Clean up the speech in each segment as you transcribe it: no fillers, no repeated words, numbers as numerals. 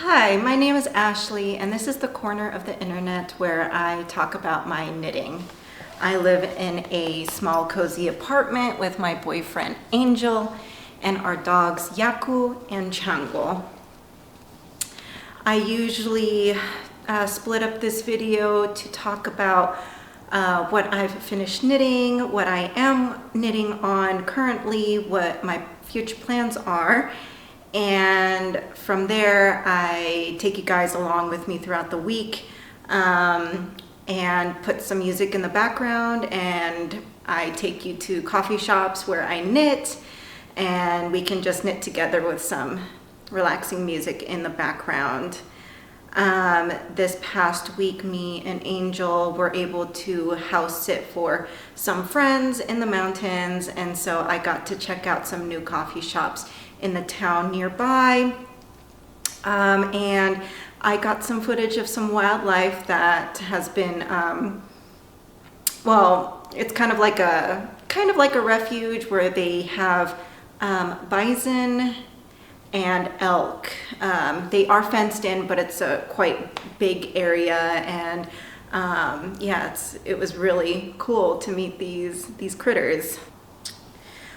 Hi, my name is Ashley, and this is the corner of the internet where I talk about my knitting. I live in a small, cozy apartment with my boyfriend Angel and our dogs Yaku and Chango. I usually split up this video to talk about what I've finished knitting, what I am knitting on currently, what my future plans are. And from there, I take you guys along with me throughout the week and put some music in the background, and I take you to coffee shops where I knit, and we can just knit together with some relaxing music in the background. This past week, me and Angel were able to house sit for some friends in the mountains, and so I got to check out some new coffee shops in the town nearby, and I got some footage of some wildlife that has been well, it's kind of like a refuge where they have bison and elk. They are fenced in, but it's a quite big area, and yeah, it was really cool to meet these critters.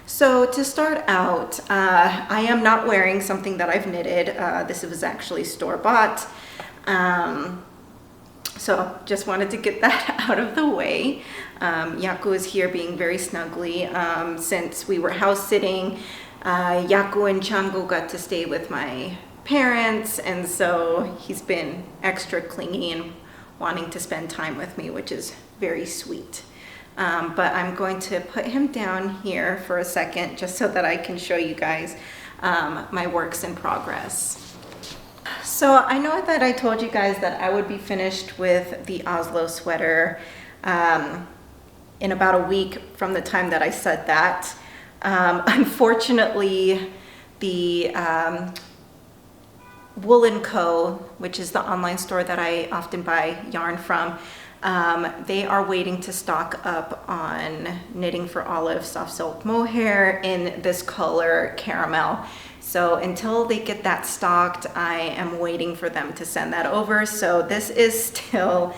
So to start out, I am not wearing something that I've knitted. This was actually store-bought. So just wanted to get that out of the way. Yaku is here being very snuggly. Since we were house sitting, Yaku and Chango got to stay with my parents, and so he's been extra clingy and wanting to spend time with me, which is very sweet. But I'm going to put him down here for a second just so that I can show you guys my works in progress. So I know that I told you guys that I would be finished with the Oslo sweater in about a week from the time that I said that. Unfortunately, the Wool & Co., which is the online store that I often buy yarn from, they are waiting to stock up on Knitting for Olive soft silk mohair in this color caramel. So until they get that stocked, I am waiting for them to send that over. So this is still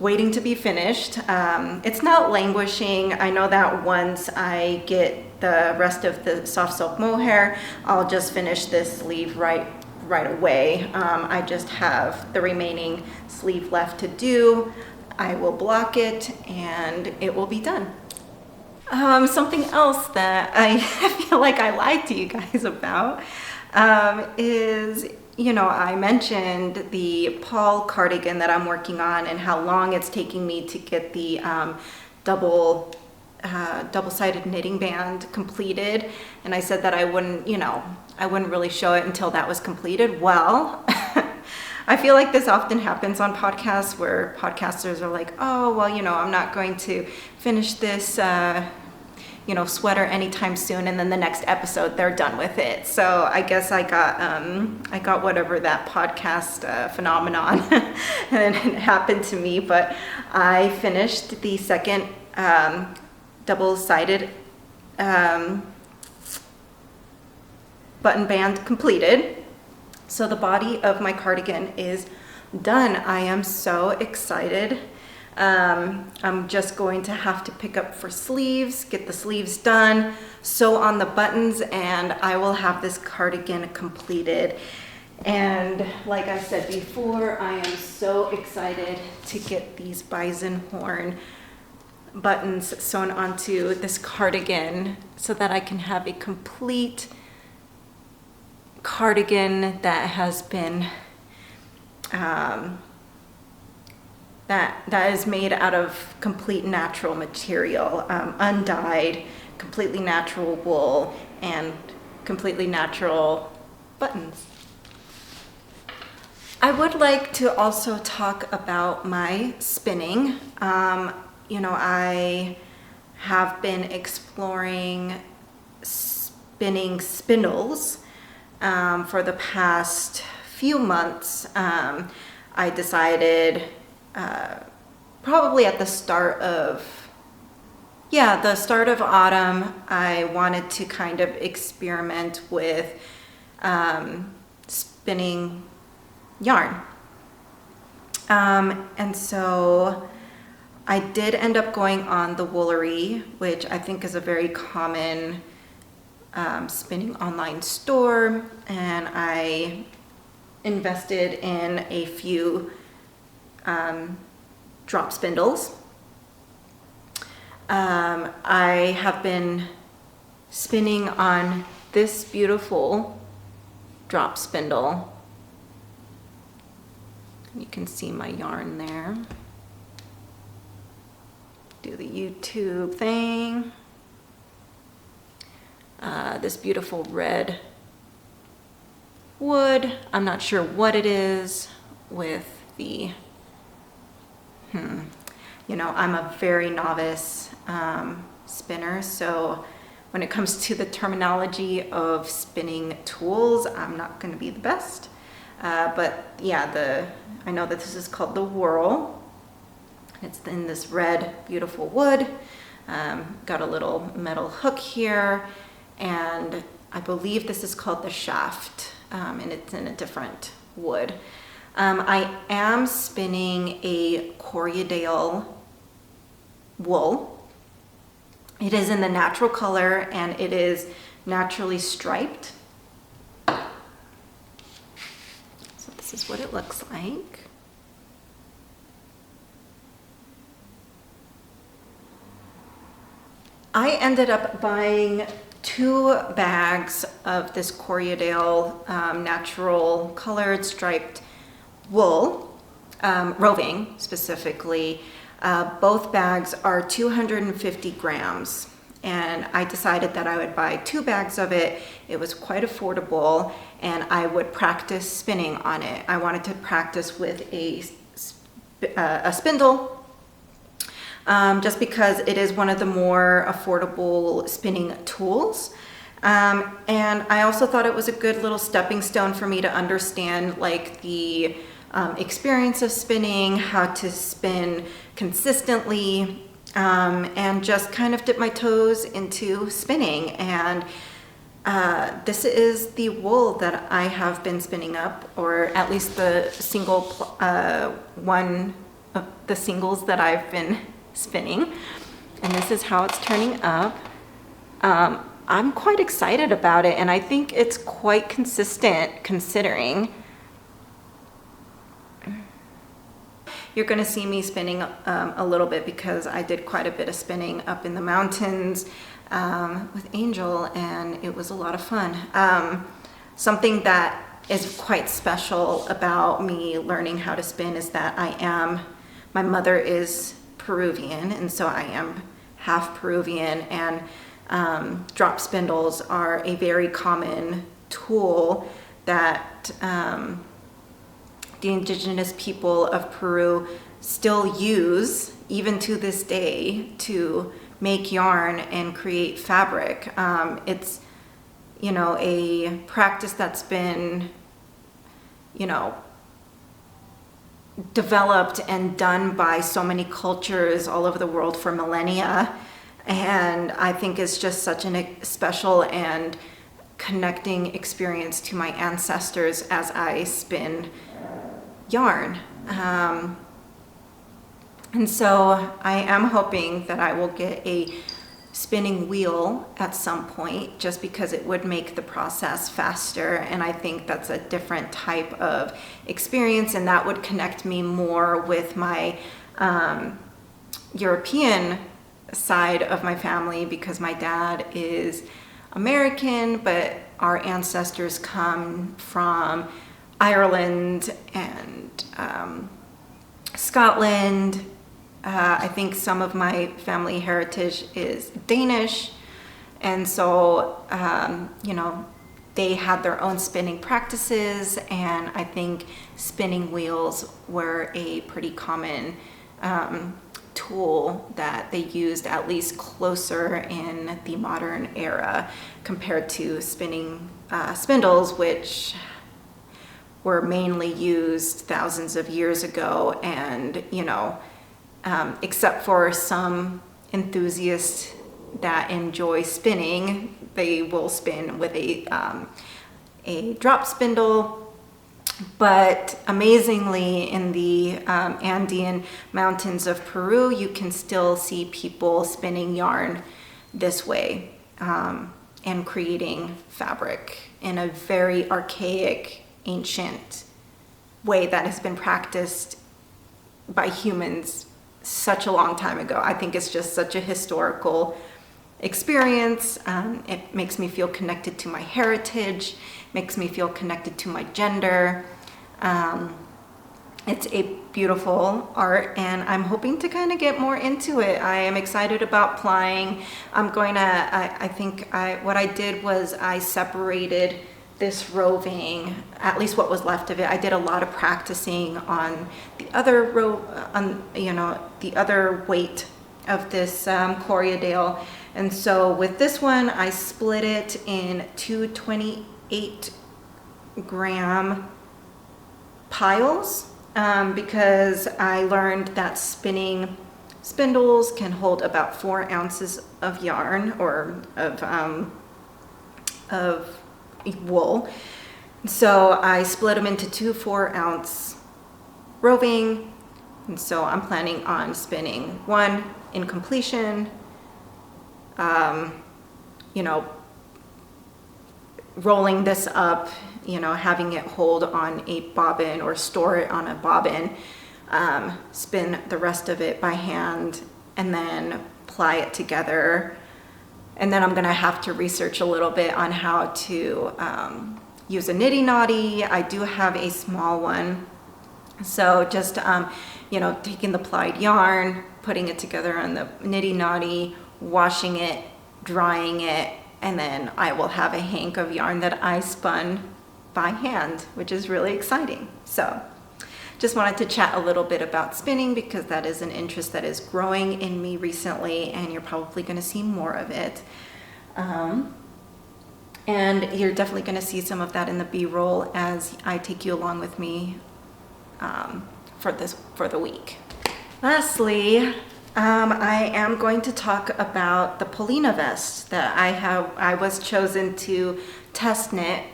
waiting to be finished. It's not languishing. I know that once I get the rest of the soft silk mohair, I'll just finish this sleeve right away. I just have the remaining sleeve left to do. I will block it and it will be done. Something else that I feel like I lied to you guys about is, I mentioned the Paul cardigan that I'm working on and how long it's taking me to get the double-sided knitting band completed, and I said that I wouldn't really show it until that was completed. Well, I feel like this often happens on podcasts where podcasters are like, oh, well, I'm not going to finish this sweater anytime soon, and then the next episode they're done with it. So I guess I got whatever that podcast phenomenon and it happened to me. But I finished the second double-sided button band completed. So the body of my cardigan is done. I am so excited. I'm just going to have to pick up for sleeves, get the sleeves done, sew on the buttons, and I will have this cardigan completed. And like I said before, I am so excited to get these bison horn buttons sewn onto this cardigan so that I can have a complete cardigan that has been that is made out of complete natural material, undyed, completely natural wool, and completely natural buttons. I would like to also talk about my spinning. I have been exploring spinning spindles for the past few months. I decided probably at the start of autumn, I wanted to kind of experiment with spinning yarn. And so I did end up going on the Woolery, which I think is a very common spinning online store, and I invested in a few drop spindles. I have been spinning on this beautiful drop spindle. You can see my yarn there. Do the YouTube thing. This beautiful red wood. I'm not sure what it is with the, you know, I'm a very novice spinner, so when it comes to the terminology of spinning tools, I'm not going to be the best. But yeah, I know that this is called the Whirl. It's in this red, beautiful wood. Got a little metal hook here, and I believe this is called the Shaft, and it's in a different wood. I am spinning a Corriedale wool. It is in the natural color, and it is naturally striped. So this is what it looks like. I ended up buying 2 bags of this Corriedale natural colored striped wool, roving specifically. Both bags are 250 grams, and I decided that I would buy 2 bags of it. It was quite affordable, and I would practice spinning on it. I wanted to practice with a spindle, just because it is one of the more affordable spinning tools. And I also thought it was a good little stepping stone for me to understand like the experience of spinning, how to spin consistently, and just kind of dip my toes into spinning. And this is the wool that I have been spinning up, or at least the single one of the singles that I've been spinning. And this is how it's turning up. I'm quite excited about it, and I think it's quite consistent considering. You're going to see me spinning a little bit because I did quite a bit of spinning up in the mountains with Angel, and it was a lot of fun. Something that is quite special about me learning how to spin is that my mother is Peruvian, and so I am half Peruvian, and drop spindles are a very common tool that the indigenous people of Peru still use, even to this day, to make yarn and create fabric. It's, you know, a practice that's been, you know, developed and done by so many cultures all over the world for millennia. And I think it's just such a special and connecting experience to my ancestors as I spin yarn. And so I am hoping that I will get a spinning wheel at some point, just because it would make the process faster, and I think that's a different type of experience, and that would connect me more with my European side of my family, because my dad is American, but our ancestors come from Ireland and Scotland. I think some of my family heritage is Danish, and so you know, they had their own spinning practices, and I think spinning wheels were a pretty common tool that they used, at least closer in the modern era, compared to spinning spindles, which were mainly used thousands of years ago. And, you know, except for some enthusiasts that enjoy spinning, they will spin with a drop spindle. But amazingly, in the Andean mountains of Peru, you can still see people spinning yarn this way and creating fabric in a very archaic, ancient way that has been practiced by humans such a long time ago. I think it's just such a historical experience. It makes me feel connected to my heritage, makes me feel connected to my gender. It's a beautiful art, and I'm hoping to kind of get more into it. I am excited about plying. I'm going to, what I did was I separated this roving, at least what was left of it. I did a lot of practicing on the other the other weight of this Corriedale. And so with this one, I split it in two 28-gram piles because I learned that spinning spindles can hold about 4 ounces of yarn or of wool. So I split them into 2 4-ounce roving, and so I'm planning on spinning one in completion, rolling this up, having it hold on a bobbin or store it on a bobbin, spin the rest of it by hand, and then ply it together. And then I'm gonna have to research a little bit on how to use a niddy noddy. I do have a small one. So just, taking the plied yarn, putting it together on the niddy noddy, washing it, drying it, and then I will have a hank of yarn that I spun by hand, which is really exciting. So just wanted to chat a little bit about spinning because that is an interest that is growing in me recently, and you're probably going to see more of it. And you're definitely going to see some of that in the B-roll as I take you along with me for the week. Lastly, I am going to talk about the Polina Vest that I was chosen to test knit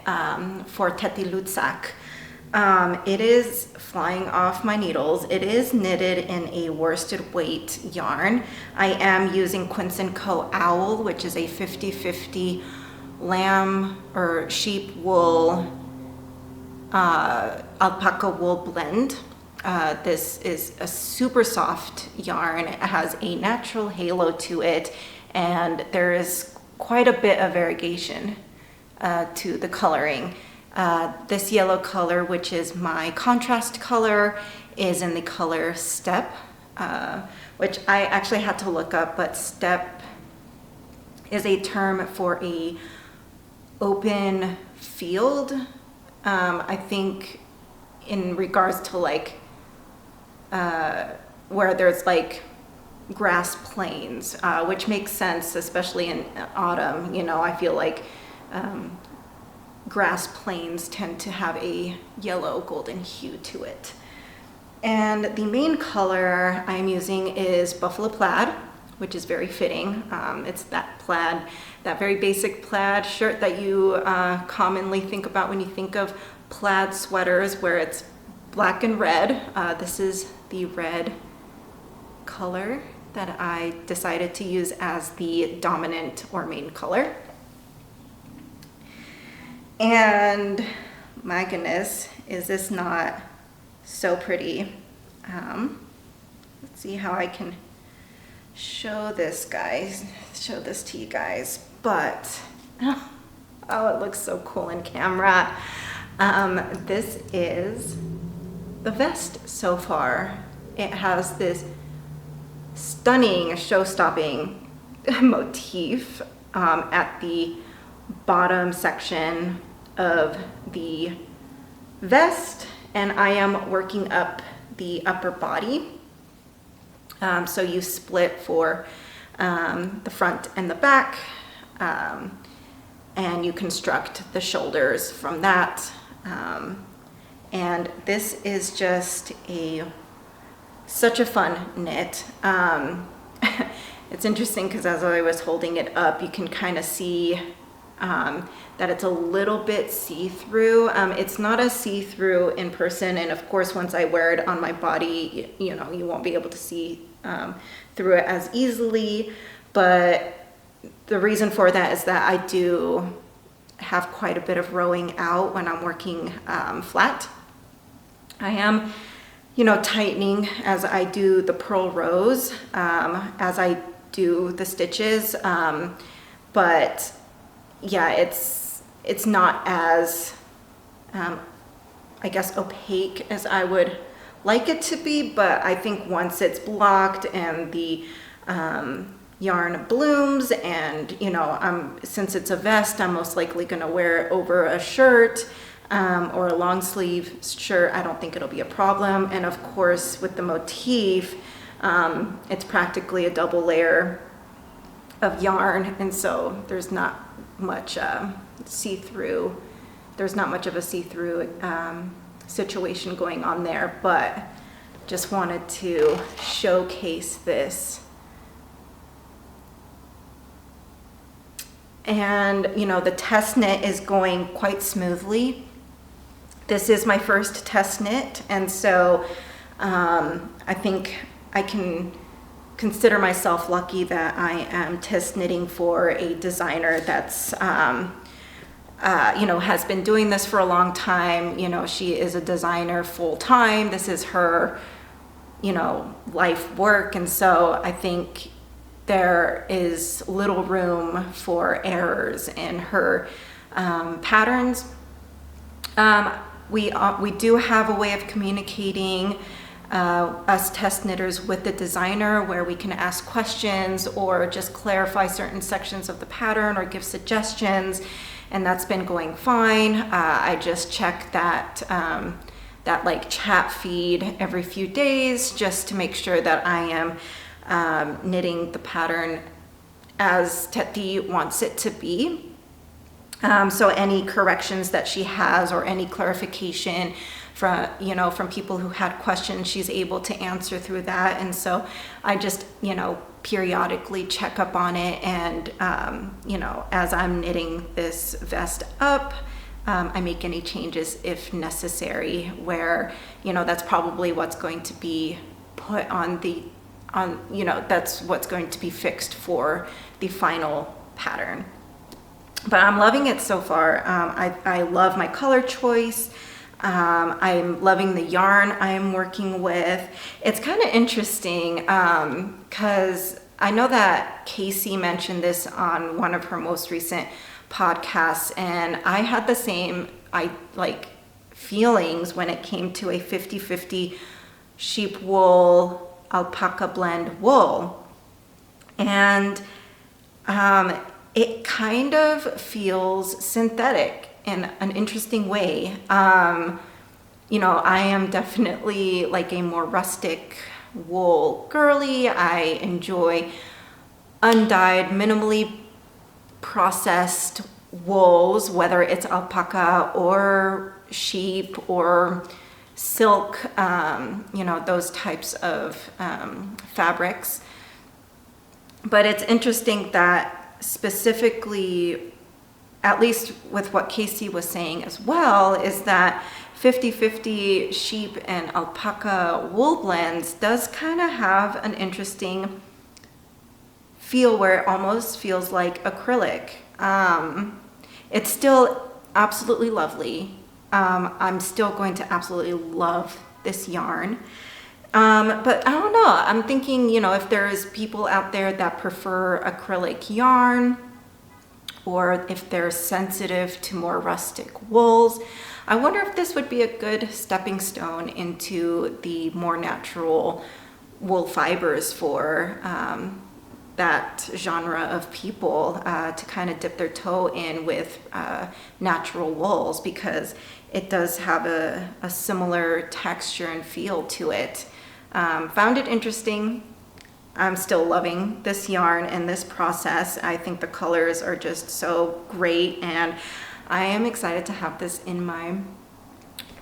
for Tetilutsak. It is flying off my needles. It is knitted in a worsted weight yarn. I am using Quince & Co. Owl, which is a 50-50 lamb or sheep wool, alpaca wool blend. This is a super soft yarn. It has a natural halo to it, and there is quite a bit of variegation to the coloring. This yellow color, which is my contrast color, is in the color Steppe, which I actually had to look up, but Steppe is a term for a open field. I think in regards to where there's grass plains, which makes sense, especially in autumn. I feel like grass plains tend to have a yellow golden hue to it. And the main color I'm using is Buffalo Plaid, which is very fitting. It's that plaid, that very basic plaid shirt that you commonly think about when you think of plaid sweaters, where it's black and red. This is the red color that I decided to use as the dominant or main color. And my goodness, is this not so pretty? Let's see how I can show this to you guys. But oh, it looks so cool in camera. This is the vest so far. It has this stunning show-stopping motif at the bottom section of the vest, and I am working up the upper body. So you split for the front and the back, and you construct the shoulders from that. And this is just such a fun knit. It's interesting because as I was holding it up, you can kind of see that it's a little bit see-through. It's not a see-through in person, and of course once I wear it on my body, you know, you won't be able to see through it as easily. But the reason for that is that I do have quite a bit of rowing out when I'm working flat. I am, you know, tightening as I do the purl rows, as I do the stitches, but yeah, it's not as, I guess, opaque as I would like it to be, but I think once it's blocked and the yarn blooms, and you know, since it's a vest, I'm most likely going to wear it over a shirt or a long sleeve shirt. I don't think it'll be a problem. And of course with the motif, it's practically a double layer of yarn, and so there's not much see-through, there's not much of a see-through situation going on there, but just wanted to showcase this. And you know, the test knit is going quite smoothly. This is my first test knit, and so I think I can consider myself lucky that I am test knitting for a designer that's you know, has been doing this for a long time. You know, she is a designer full time. This is her, you know, life work, and so I think there is little room for errors in her patterns. We do have a way of communicating, us test knitters, with the designer, where we can ask questions or just clarify certain sections of the pattern or give suggestions, and that's been going fine. I just check that that like chat feed every few days just to make sure that I am knitting the pattern as Teti wants it to be. So any corrections that she has or any clarification from, you know, from people who had questions, she's able to answer through that. And so I just, you know, periodically check up on it, and you know, as I'm knitting this vest up, I make any changes if necessary, where, you know, that's probably what's going to be put on you know, that's what's going to be fixed for the final pattern. But I'm loving it so far. I love my color choice. I'm loving the yarn I'm working with. It's kind of interesting because I know that Casey mentioned this on one of her most recent podcasts, and I had the same feelings when it came to a 50-50 sheep wool alpaca blend wool. And it kind of feels synthetic in an interesting way. You know, I am definitely like a more rustic wool girly. I enjoy undyed, minimally processed wools, whether it's alpaca or sheep or silk, you know, those types of fabrics. But it's interesting that specifically, at least with what Casey was saying as well, is that 50-50 sheep and alpaca wool blends does kind of have an interesting feel where it almost feels like acrylic. It's still absolutely lovely. I'm still going to absolutely love this yarn. But I don't know, I'm thinking, you know, if there's people out there that prefer acrylic yarn, or if they're sensitive to more rustic wools, I wonder if this would be a good stepping stone into the more natural wool fibers for that genre of people, to kind of dip their toe in with natural wools, because it does have a similar texture and feel to it. Found it interesting. I'm still loving this yarn and this process. I think the colors are just so great, and I am excited to have this in my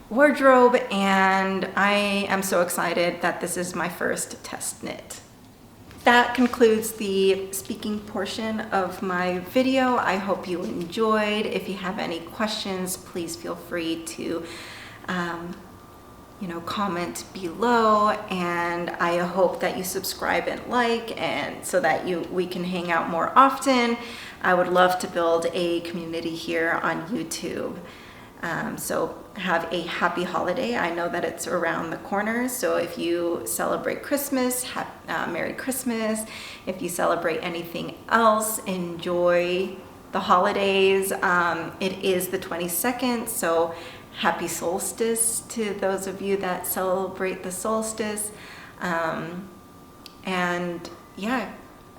wardrobe, and I am so excited that this is my first test knit. that concludes the speaking portion of my video. I hope you enjoyed. If you have any questions, please feel free to comment below, and I hope that you subscribe and like, and so that we can hang out more often. I would love to build a community here on YouTube. So have a happy holiday. I know that it's around the corner, so if you celebrate Christmas, Merry Christmas. If you celebrate anything else, enjoy the holidays. It is the 22nd, so happy solstice to those of you that celebrate the solstice. And yeah,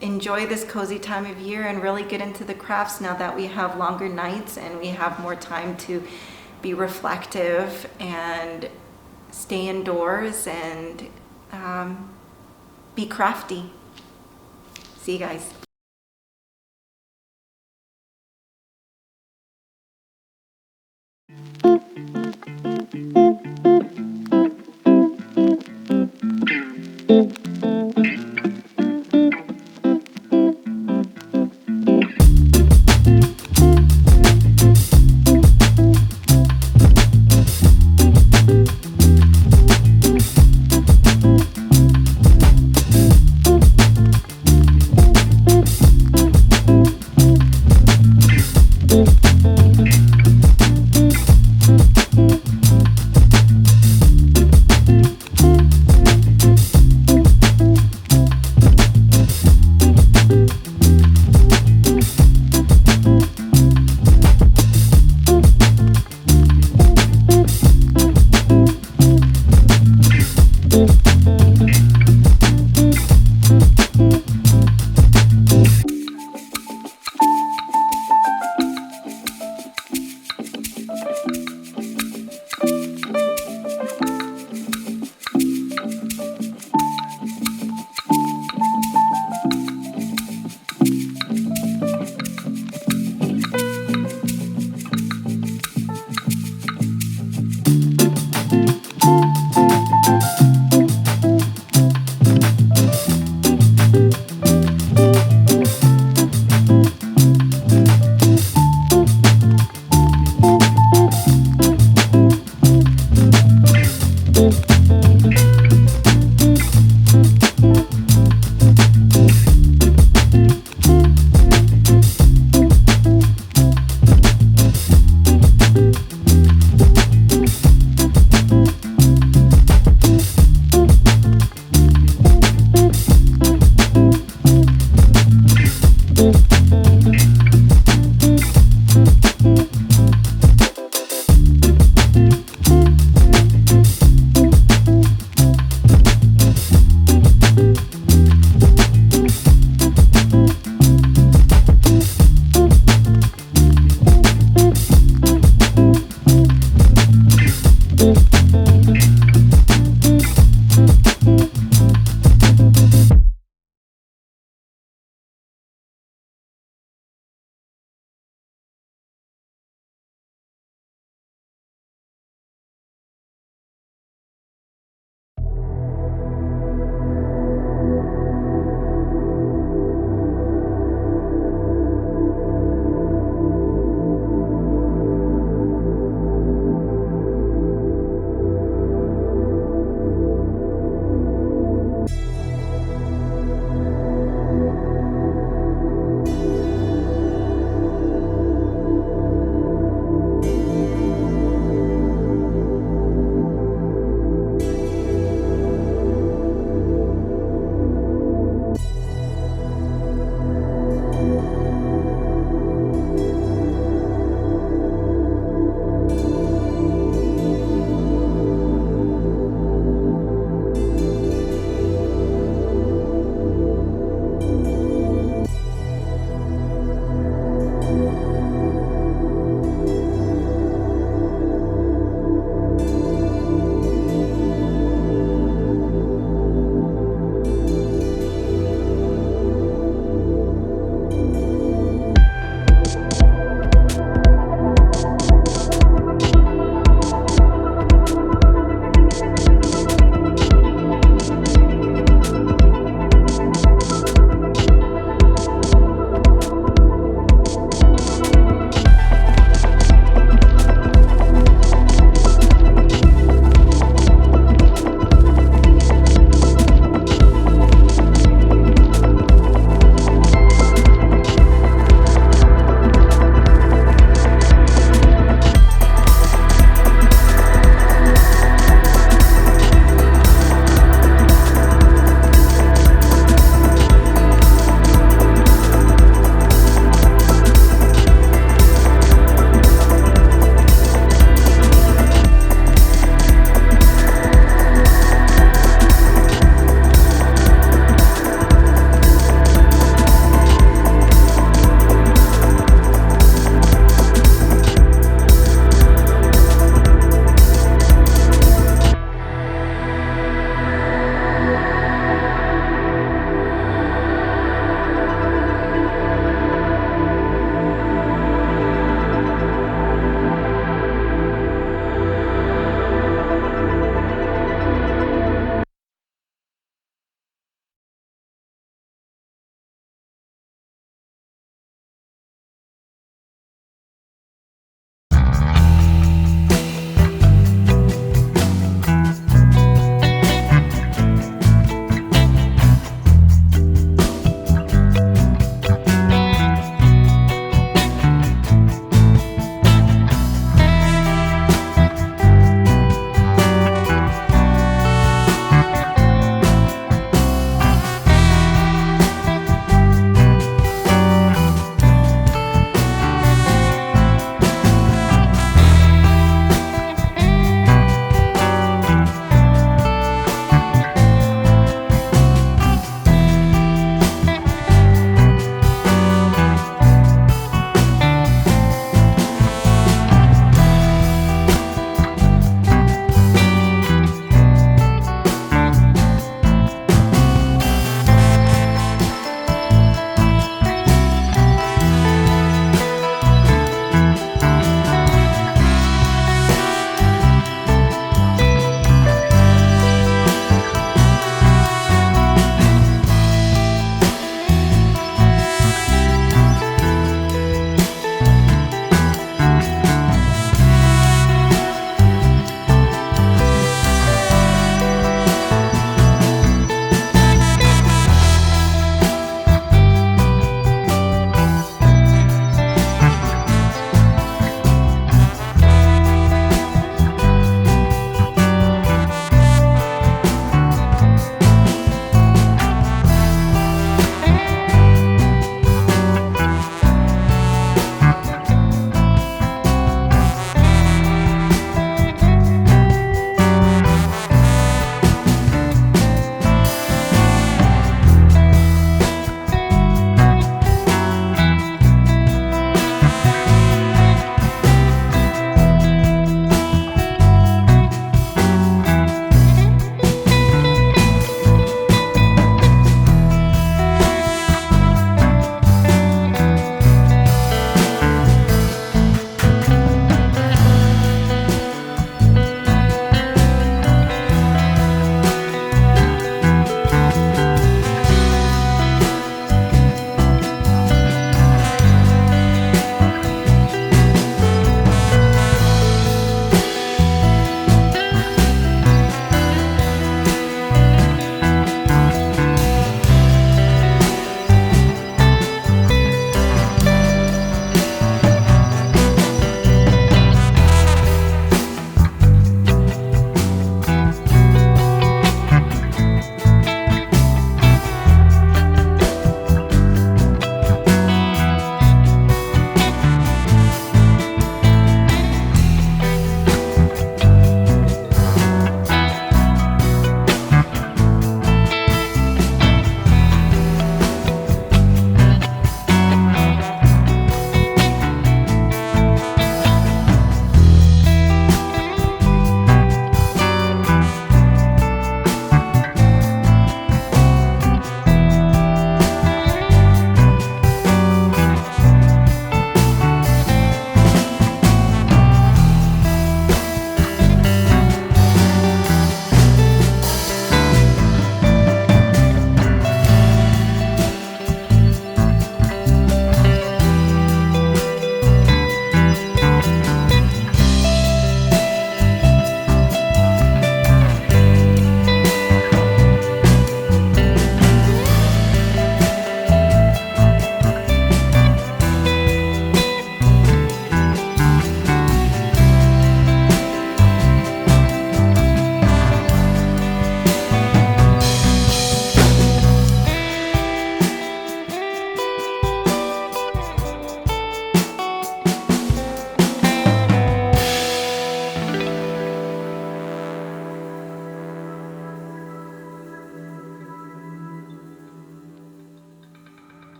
enjoy this cozy time of year and really get into the crafts now that we have longer nights and we have more time to be reflective and stay indoors and be crafty. See you guys.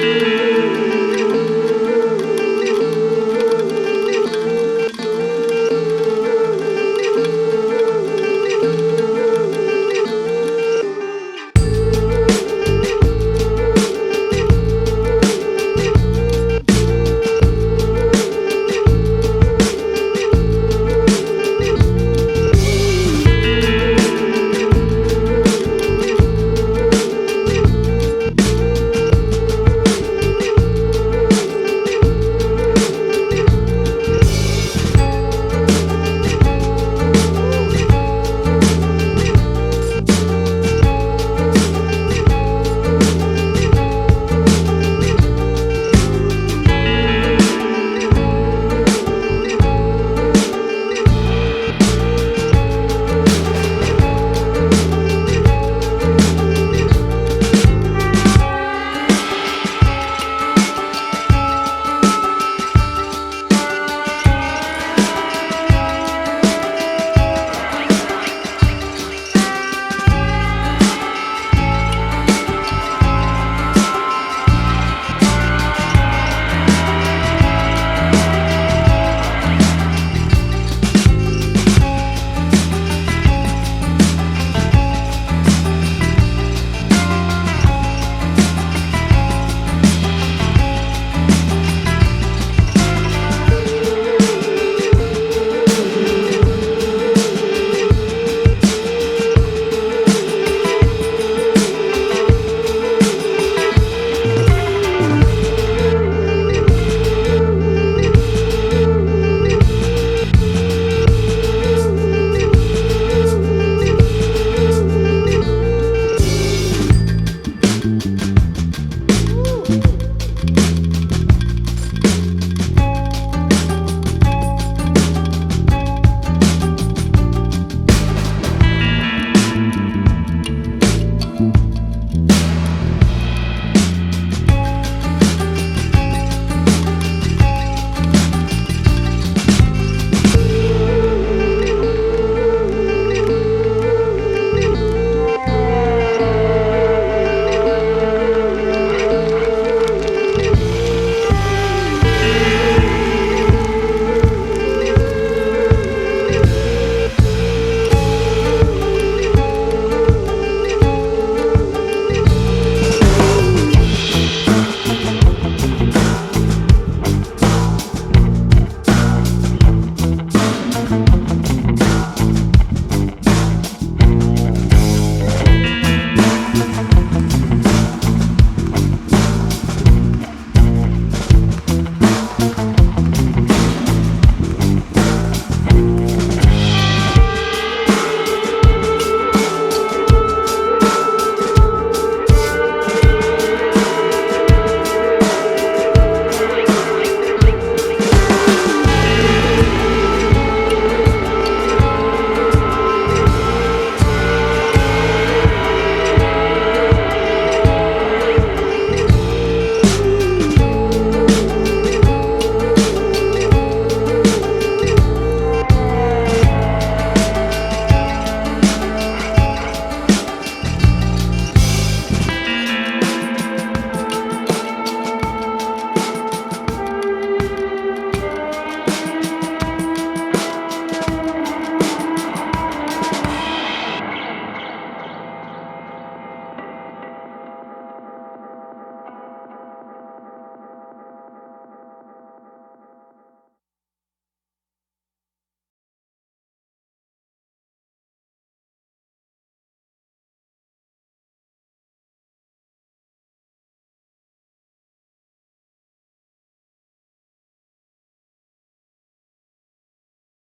you.